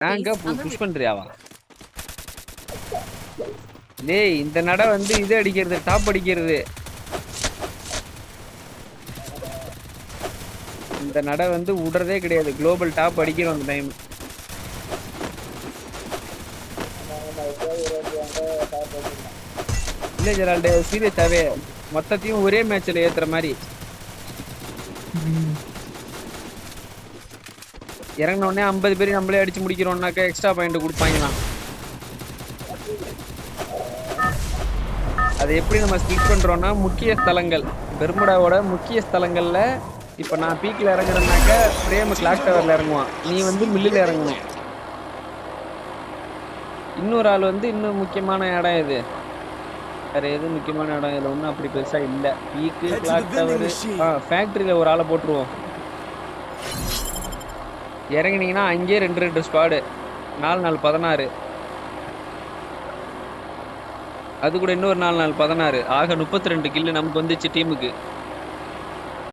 Rank push பண்றியாவா? டேய் இந்த நட வந்து இது அடிக்கிறது, டாப் அடிக்கிறது. இந்த நட வந்து விடுறதே கிடையாது. குளோபல் டாப் அடிக்கிறோம் அந்த டைம். இல்ல ஜெரால்டு சீரியஸாவே மொத்தத்தையும் ஒரே மேட்ச்ல ஏத்துற மாதிரி இறங்கின உடனே 50 பேர் நம்மளே அடிச்சு முடிக்கிறோம்னாக்கா எக்ஸ்ட்ரா பாயிண்ட் கொடுப்பாங்களாம். அதை எப்படி நம்ம ஸ்பிளிட் பண்றோம்னா முக்கிய ஸ்தலங்கள், பெர்முடாவோட முக்கிய ஸ்தலங்கள்ல இப்ப நான் பீக்ல இறங்குறேன்னாக்கா பிரேம் கிளாக் டவர்ல இறங்குவான், நீ வந்து மில்லில் இறங்கணும். இன்னொரு ஆள் வந்து இன்னும் முக்கியமான இடம் எது, வேற எது முக்கியமான இடம் இதுல ஒன்றும் அப்படி பெருசா இல்லை. பீக்கு கிளாக் டவர் ஃபேக்டரியில ஒரு ஆளை போட்டுருவோம். இறங்கினீங்கன்னா அங்கேயே 2 ஸ்குவாடு, 4 16, அது கூட இன்னொரு 4 16, ஆக 32 கில்லு நமக்கு வந்துச்சு டீமுக்கு.